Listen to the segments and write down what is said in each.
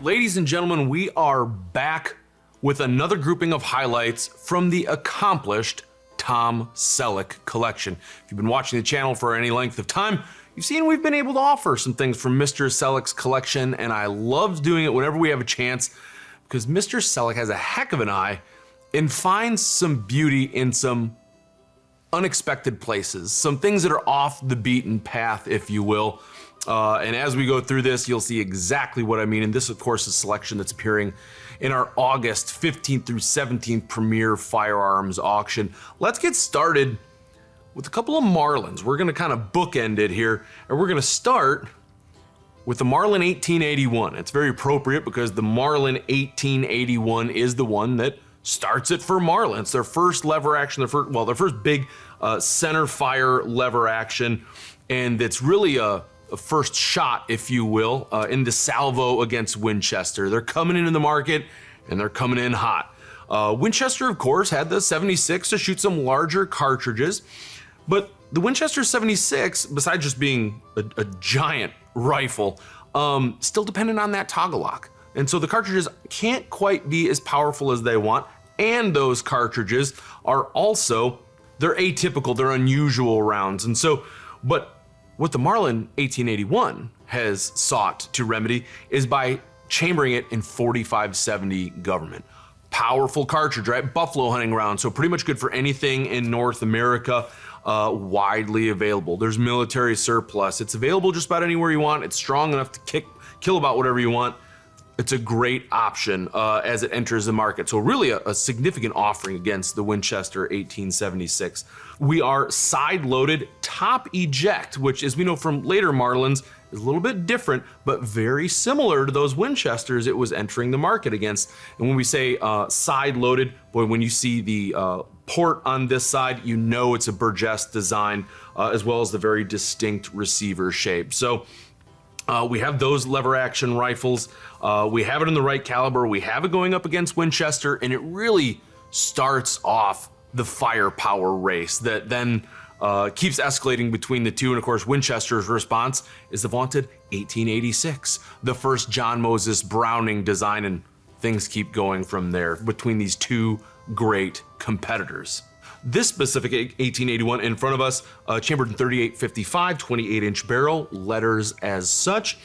Ladies and gentlemen, we are back with another grouping of highlights from the accomplished Tom Selleck collection. If you've been watching the channel for any length of time, you've seen we've been able to offer some things from Mr. Selleck's collection, and I love doing it whenever we have a chance because Mr. Selleck has a heck of an eye and finds some beauty in some unexpected places, some things that are off the beaten path, if you will. And as we go through this, you'll see exactly what I mean. And this, of course, is a selection that's appearing in our August 15th through 17th premier firearms auction. Let's get started with a couple of Marlins. We're going to kind of bookend it here, and we're going to start with the Marlin 1881. It's very appropriate because the Marlin 1881 is the one that starts it for Marlin. It's their first lever action, their first big center fire lever action, and it's really a first shot, if you will, in the salvo against Winchester. They're coming into the market, and they're coming in hot. Winchester, of course, had the 76 to shoot some larger cartridges, but the Winchester 76, besides just being a giant rifle, still dependent on that toggle lock. And so the cartridges can't quite be as powerful as they want, and those cartridges are also, they're atypical, they're unusual rounds. And so, but what the Marlin 1881 has sought to remedy is by chambering it in 4570 government. Powerful cartridge, right? Buffalo hunting round, so pretty much good for anything in North America, widely available. There's military surplus. It's available just about anywhere you want. It's strong enough to kill about whatever you want. It's a great option as it enters the market. So really a significant offering against the Winchester 1876. We are side-loaded top eject, which, as we know from later Marlins, is a little bit different, but very similar to those Winchesters it was entering the market against. And when we say side-loaded, boy, when you see the port on this side, you know it's a Burgess design, as well as the very distinct receiver shape. So we have those lever action rifles. We have it in the right caliber. We have it going up against Winchester, and it really starts off the firepower race that then keeps escalating between the two. And of course, Winchester's response is the vaunted 1886, the first John Moses Browning design, and things keep going from there between these two great competitors. This specific 1881 in front of us, chambered in 38-55, 28-inch barrel, letters as such.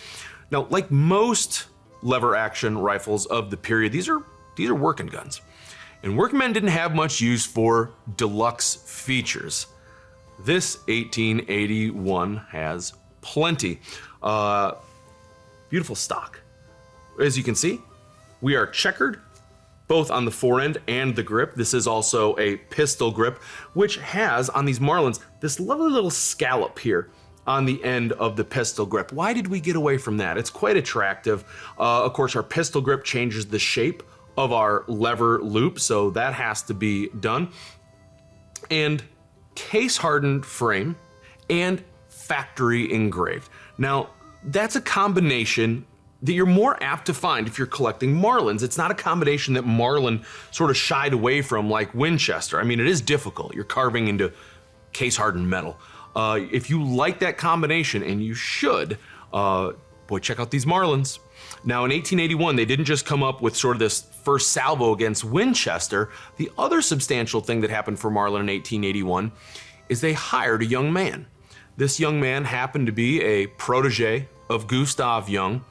Now, like most lever action rifles of the period, these are working guns. And working men didn't have much use for deluxe features. This 1881 has plenty. Beautiful stock. As you can see, we are checkered both on the forend and the grip. This is also a pistol grip, which has, on these Marlins, this lovely little scallop here on the end of the pistol grip. Why did we get away from that? It's quite attractive. Of course, our pistol grip changes the shape of our lever loop, so that has to be done. And case-hardened frame and factory engraved. Now, that's a combination that you're more apt to find if you're collecting Marlins. It's not a combination that Marlin sort of shied away from like Winchester. I mean, it is difficult. You're carving into case-hardened metal. If you like that combination, and you should, boy, check out these Marlins. Now, in 1881, they didn't just come up with sort of this first salvo against Winchester. The other substantial thing that happened for Marlin in 1881 is they hired a young man. This young man happened to be a protege of Gustav Young,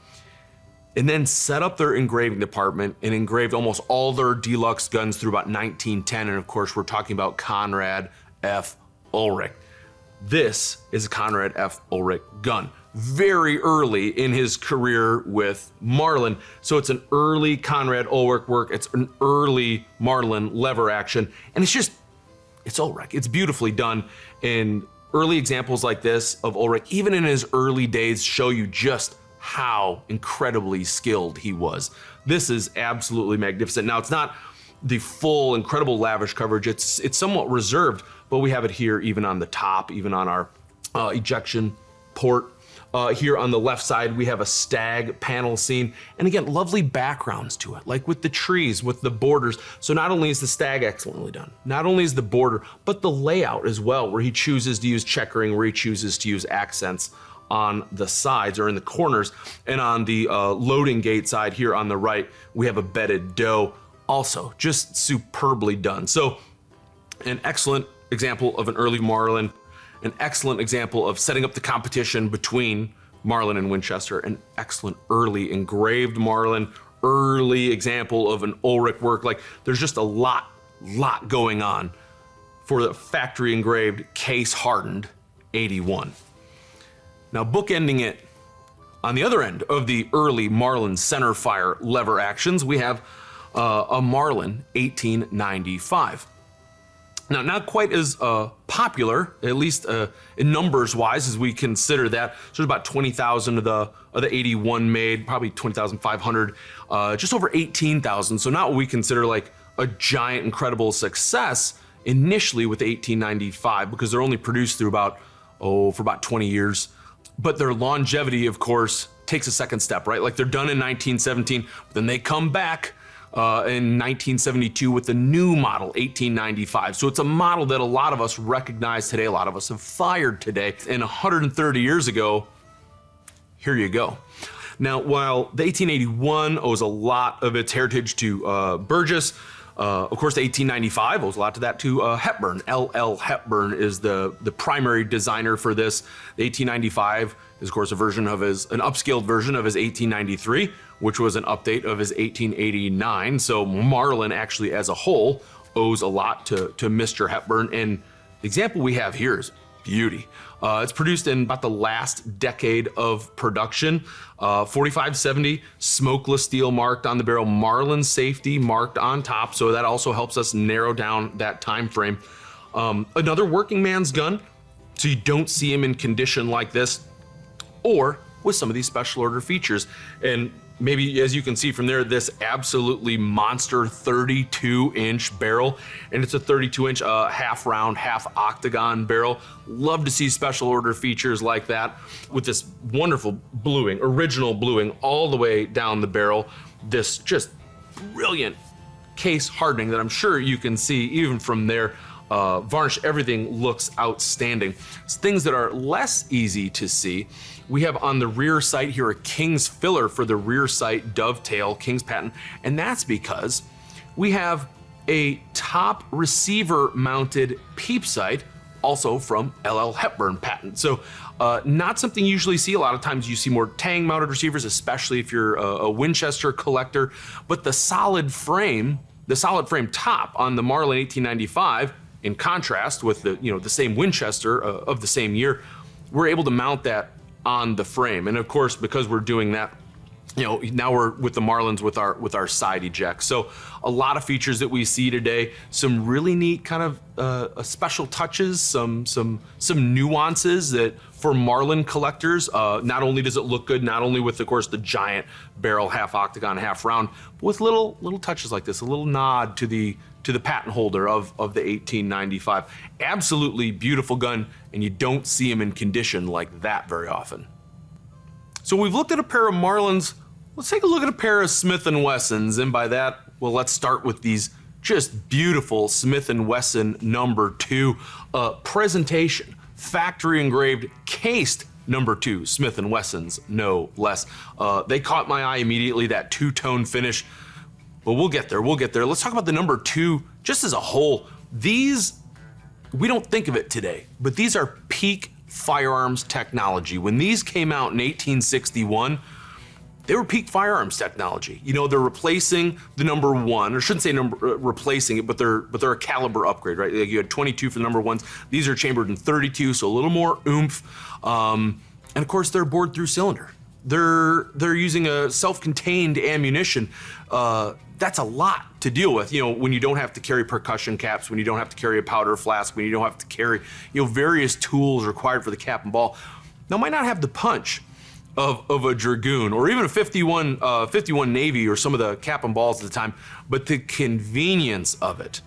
and then set up their engraving department and engraved almost all their deluxe guns through about 1910. And of course, we're talking about Conrad F. Ulrich. This is a Conrad F. Ulrich gun. Very early in his career with Marlin. So it's an early Conrad Ulrich work. It's an early Marlin lever action. And it's Ulrich. It's beautifully done. And early examples like this of Ulrich, even in his early days, show you just how incredibly skilled he was. This is absolutely magnificent. Now, it's not the full, incredible lavish coverage. It's somewhat reserved, but we have it here even on the top, even on our ejection port. Here on the left side, we have a stag panel scene. And again, lovely backgrounds to it, like with the trees, with the borders. So not only is the stag excellently done, not only is the border, but the layout as well, where he chooses to use checkering, where he chooses to use accents on the sides or in the corners. And on the loading gate side here on the right, we have a bedded doe, also just superbly done. So an excellent example of an early Marlin, an excellent example of setting up the competition between Marlin and Winchester, an excellent early engraved Marlin, early example of an Ulrich work. Like, there's just a lot going on for the factory engraved, case hardened 81. Now, bookending it on the other end of the early Marlin center fire lever actions, we have a Marlin 1895. Now, not quite as popular, at least in numbers wise, as we consider that. So there's about 20,000 of the 81 made, probably 20,500, just over 18,000. So not what we consider like a giant, incredible success initially with the 1895, because they're only produced through for about 20 years. But their longevity, of course, takes a second step, right? Like, they're done in 1917, but then they come back in 1972 with the new model 1895. So it's a model that a lot of us recognize today, a lot of us have fired today. And 130 years ago, here you go. Now, while the 1881 owes a lot of its heritage to Burgess, of course, the 1895 owes a lot to that to Hepburn. L.L. Hepburn is the primary designer for this. The 1895 is, of course, an upscaled version of his 1893, which was an update of his 1889. So Marlin, actually, as a whole, owes a lot to Mr. Hepburn. And the example we have here is beauty. It's produced in about the last decade of production. 4570 smokeless steel marked on the barrel, Marlin safety marked on top, so that also helps us narrow down that time frame. Another working man's gun, so you don't see him in condition like this, or with some of these special order features. And maybe, as you can see from there, this absolutely monster 32-inch barrel, and it's a 32-inch half round, half octagon barrel. Love to see special order features like that with this wonderful bluing, original bluing all the way down the barrel. This just brilliant case hardening that I'm sure you can see even from there. Varnish, everything looks outstanding. It's things that are less easy to see. We have on the rear sight here a King's filler for the rear sight dovetail, King's patent, and that's because we have a top receiver mounted peep sight, also from L.L. Hepburn patent. So not something you usually see. A lot of times you see more tang mounted receivers, especially if you're a Winchester collector, but the solid frame top on the Marlin 1895, in contrast with the same Winchester of the same year, we're able to mount that on the frame. And of course, because we're doing that, now we're with the Marlins with our side eject. So a lot of features that we see today, some really neat kind of special touches, some nuances that for Marlin collectors, not only does it look good, not only with, of course, the giant barrel, half octagon, half round, but with little touches like this, a little nod to the patent holder of the 1895. Absolutely beautiful gun, and you don't see them in condition like that very often. So we've looked at a pair of Marlins. Let's take a look at a pair of Smith & Wessons, and by that, well, let's start with these just beautiful Smith & Wesson No. 2 presentation, factory engraved, cased No. 2 Smith & Wessons, no less. They caught my eye immediately, that two-tone finish. But we'll get there. Let's talk about the No. 2 just as a whole. These, we don't think of it today, but these are peak firearms technology. When these came out in 1861, they were peak firearms technology. They're replacing the No. 1, or shouldn't say replacing it, but they're a caliber upgrade, right? Like, you had 22 for the No. 1s. These are chambered in 32, so a little more oomph. And of course, they're bored through cylinder. They're using a self-contained ammunition. That's a lot to deal with, when you don't have to carry percussion caps, when you don't have to carry a powder flask, when you don't have to carry, various tools required for the cap and ball. Now, might not have the punch of a Dragoon or even a 51 Navy or some of the cap and balls at the time, but the convenience of it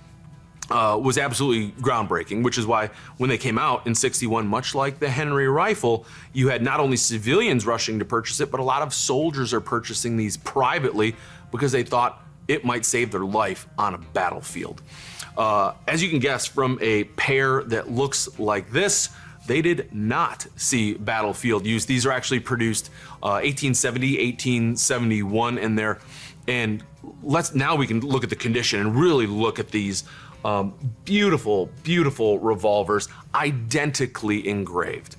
was absolutely groundbreaking, which is why when they came out in 61, much like the Henry rifle, you had not only civilians rushing to purchase it, but a lot of soldiers are purchasing these privately because they thought it might save their life on a battlefield. As you can guess from a pair that looks like this, they did not see battlefield use. These are actually produced 1870, 1871 in there. And now we can look at the condition and really look at these beautiful, beautiful revolvers, identically engraved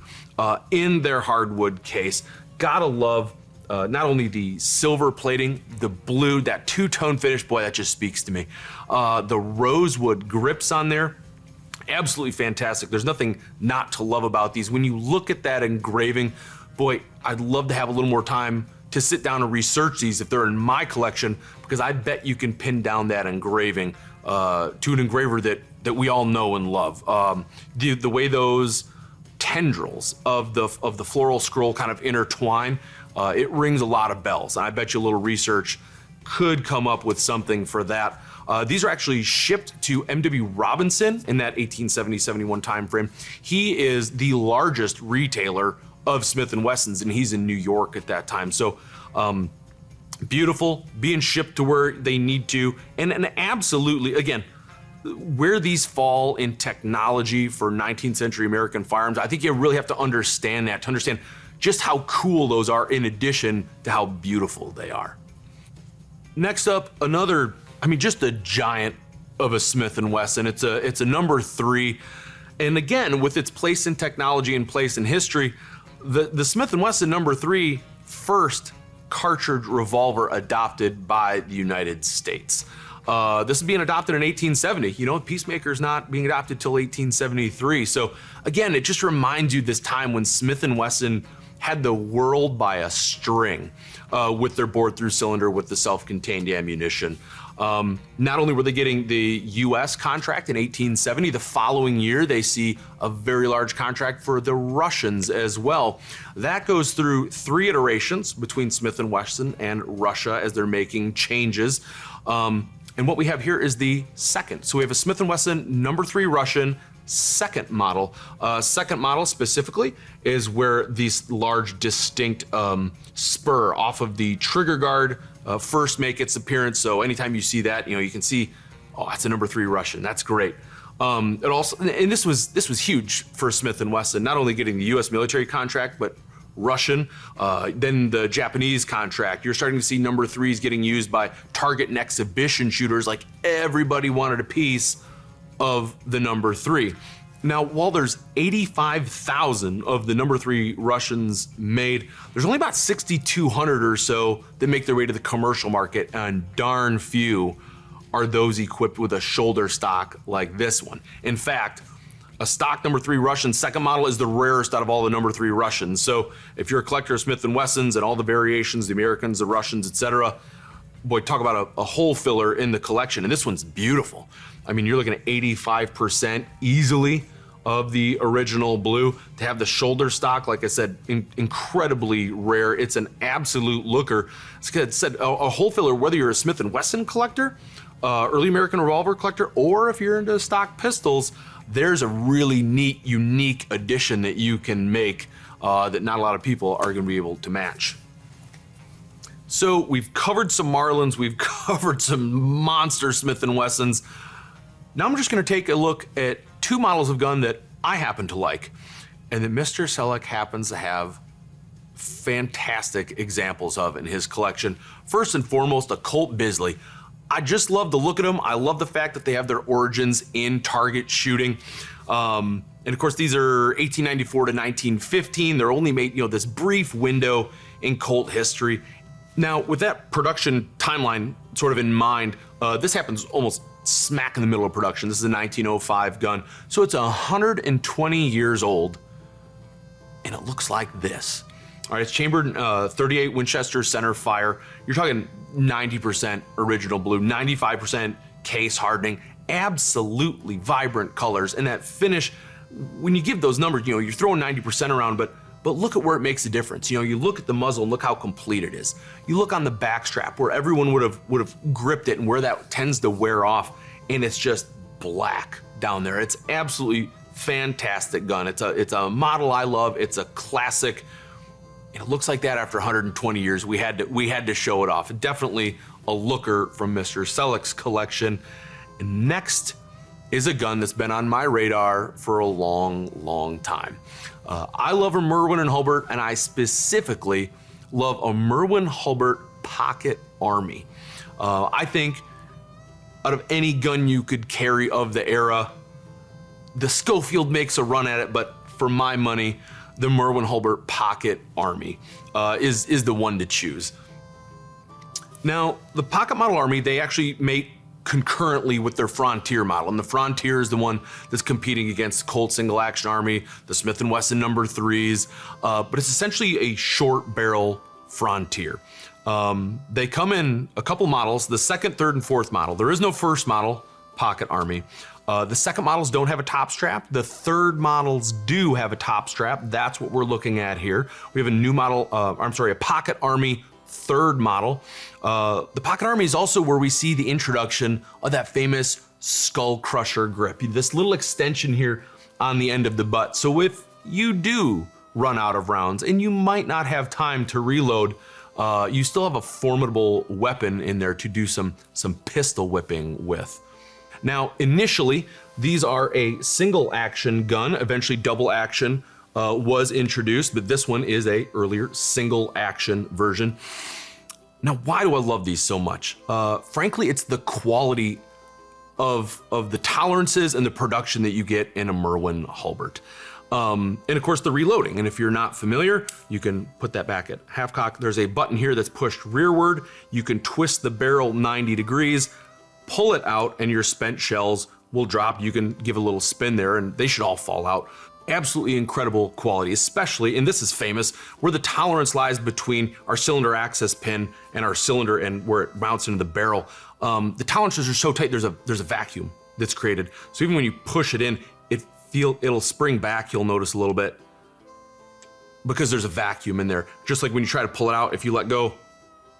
in their hardwood case. Gotta love not only the silver plating, the blue, that two-tone finish, boy, that just speaks to me. The rosewood grips on there, absolutely fantastic. There's nothing not to love about these. When you look at that engraving, boy, I'd love to have a little more time to sit down and research these if they're in my collection, because I bet you can pin down that engraving to an engraver that we all know and love. The way those tendrils of the floral scroll kind of intertwine, it rings a lot of bells. And I bet you a little research could come up with something for that. These are actually shipped to M.W. Robinson in that 1870-71 time frame. He is the largest retailer of Smith & Wessons, and he's in New York at that time. So beautiful, being shipped to where they need to, and absolutely, again, where these fall in technology for 19th century American firearms, I think you really have to understand that, to understand just how cool those are in addition to how beautiful they are. Next up, another, just a giant of a Smith & Wesson. It's a number 3. And again, with its place in technology and place in history, the Smith & Wesson number 3 first cartridge revolver adopted by the United States. This is being adopted in 1870. Peacemaker's not being adopted till 1873. So again, it just reminds you this time when Smith & Wesson had the world by a string with their bored-through cylinder with the self-contained ammunition. Not only were they getting the U.S. contract in 1870, the following year they see a very large contract for the Russians as well. That goes through 3 iterations between Smith & Wesson and Russia as they're making changes. And what we have here is the second. So we have a Smith & Wesson number 3 Russian second model. Second model specifically is where these large distinct spur off of the trigger guard first make its appearance. So anytime you see that, you can see, oh, that's a number 3 Russian. That's great. It also, and this was huge for Smith & Wesson, not only getting the U.S. military contract, but Russian, then the Japanese contract. You're starting to see number 3s getting used by target and exhibition shooters. Like, everybody wanted a piece of the number 3. Now, while there's 85,000 of the number 3 Russians made, there's only about 6,200 or so that make their way to the commercial market, and darn few are those equipped with a shoulder stock like this one. In fact, a stock number 3 Russian second model is the rarest out of all the number 3 Russians. So if you're a collector of Smith & Wessons and all the variations, the Americans, the Russians, etc., boy, talk about a hole filler in the collection. And this one's beautiful. You're looking at 85% easily of the original blue. To have the shoulder stock, like I said, incredibly rare. It's an absolute looker. As I said, a hole filler, whether you're a Smith & Wesson collector, early American revolver collector, or if you're into stock pistols, there's a really neat, unique addition that you can make that not a lot of people are going to be able to match. So we've covered some Marlins, we've covered some monster Smith & Wessons. Now I'm just going to take a look at 2 models of gun that I happen to like, and that Mr. Selleck happens to have fantastic examples of in his collection. First and foremost, a Colt Bisley. I just love the look at them. I love the fact that they have their origins in target shooting. And of course, these are 1894 to 1915. They're only made, this brief window in Colt history. Now, with that production timeline sort of in mind, this happens almost smack in the middle of production. This is a 1905 gun. So it's 120 years old, and it looks like this. All right, it's chambered 38 Winchester center fire. You're talking 90% original blue, 95% case hardening, absolutely vibrant colors. And that finish, when you give those numbers, you're throwing 90% around, but look at where it makes a difference. You look at the muzzle and look how complete it is. You look on the back strap where everyone would have gripped it and where that tends to wear off, and it's just black down there. It's absolutely fantastic gun. It's a model I love. It's a classic. It looks like that after 120 years. We had to show it off. Definitely a looker from Mr. Selleck's collection. And next is a gun that's been on my radar for a long time. I love a Merwin and Hulbert, and I specifically love a Merwin Hulbert Pocket Army. I think out of any gun you could carry of the era, the Schofield makes a run at it, but for my money, the Merwin Hulbert Pocket Army is the one to choose. Now, the Pocket Model Army, they actually mate concurrently with their Frontier model, and the Frontier is the one that's competing against Colt Single Action Army, the Smith Wesson No. 3s, but it's essentially a short barrel Frontier. They come in a couple models, the second, third, and fourth model. There is no first model Pocket Army. The second models don't have a top strap. The third models do have a top strap. That's what we're looking at here. We have a new model, a Pocket Army third model. The Pocket Army is also where we see the introduction of that famous skull crusher grip, this little extension here on the end of the butt. So if you do run out of rounds and you might not have time to reload, you still have a formidable weapon in there to do some pistol whipping with. Now, initially, these are a single action gun. Eventually, double action was introduced, but this one is a earlier single action version. Now, why do I love these so much? Frankly, it's the quality of the tolerances and the production that you get in a Merwin Hulbert. And of course the reloading. And if you're not familiar, you can put that back at half cock. There's a button here that's pushed rearward. You can twist the barrel 90 degrees, pull it out, and your spent shells will drop. You can give a little spin there and they should all fall out. Absolutely incredible quality, especially, and this is famous, where the tolerance lies between our cylinder access pin and our cylinder and where it mounts into the barrel. The tolerances are so tight, there's a vacuum that's created. So even when you push it in, it'll spring back, you'll notice a little bit, because there's a vacuum in there. Just like when you try to pull it out, if you let go,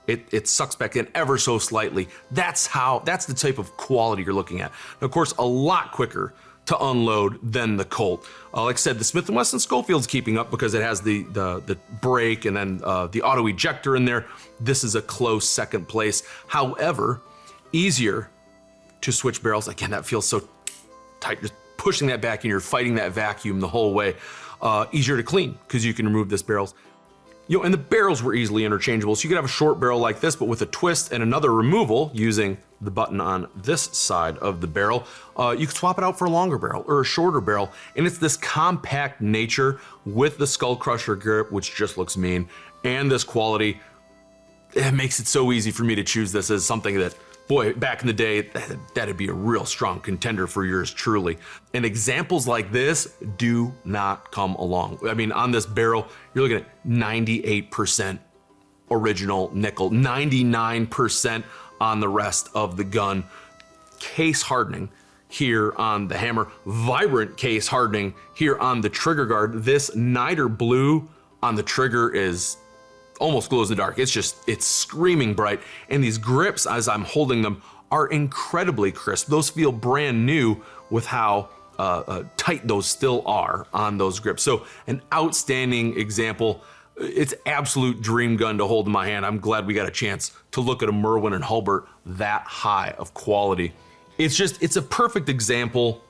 it sucks back in ever so slightly. That's the type of quality you're looking at. Now, of course, a lot quicker to unload than the Colt. Like I said, the Smith & Wesson Schofield's keeping up because it has the brake and then the auto ejector in there. This is a close second place. However, easier to switch barrels. Again, that feels so tight. Just pushing that back and you're fighting that vacuum the whole way. Easier to clean because you can remove this barrels. And the barrels were easily interchangeable. So you could have a short barrel like this, but with a twist and another removal using the button on this side of the barrel, you could swap it out for a longer barrel or a shorter barrel. And it's this compact nature with the skull crusher grip, which just looks mean, and this quality. It makes it so easy for me to choose this as something that, boy, back in the day, that'd be a real strong contender for yours truly. And examples like this do not come along. I mean, on this barrel, you're looking at 98% original nickel, 99% on the rest of the gun. Case hardening here on the hammer, vibrant case hardening here on the trigger guard. This niter blue on the trigger is almost glows in the dark. It's screaming bright. And these grips, as I'm holding them, are incredibly crisp. Those feel brand new with how tight those still are on those grips. So an outstanding example. It's absolute dream gun to hold in my hand. I'm glad we got a chance to look at a Merwin and Hulbert that high of quality. It's a perfect example,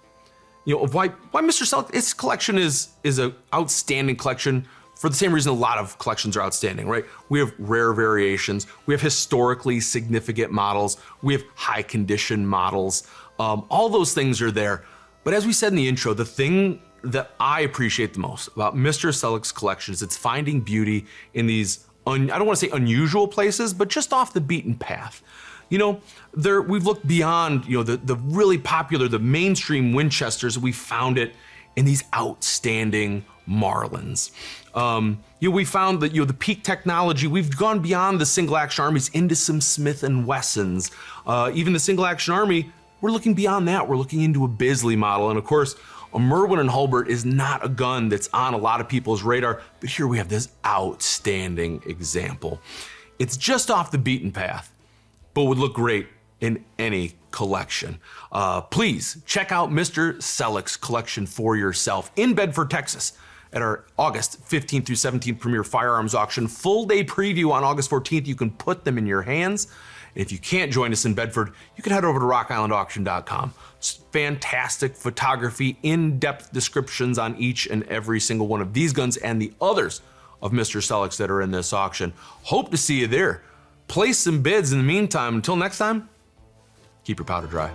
of why Mr. Selleck, his collection is an outstanding collection. For the same reason a lot of collections are outstanding, right? We have rare variations, we have historically significant models, we have high condition models. All those things are there. But as we said in the intro, the thing that I appreciate the most about Mr. Selleck's collection is it's finding beauty in these, I don't want to say unusual places, but just off the beaten path. We've looked beyond, the really popular, the mainstream Winchesters. We found it in these outstanding Marlins. We found that, the peak technology, we've gone beyond the single action armies into some Smith & Wessons. Even the single action army, we're looking beyond that. We're looking into a Bisley model. And of course, a Merwin and Hulbert is not a gun that's on a lot of people's radar, but here we have this outstanding example. It's just off the beaten path, but would look great in any collection. Please check out Mr. Selleck's collection for yourself in Bedford, Texas, at our August 15th through 17th premier firearms auction. Full day preview on August 14th. You can put them in your hands. And if you can't join us in Bedford, you can head over to rockislandauction.com. Fantastic photography, in-depth descriptions on each and every single one of these guns and the others of Mr. Selleck's that are in this auction. Hope to see you there. Place some bids in the meantime. Until next time, keep your powder dry.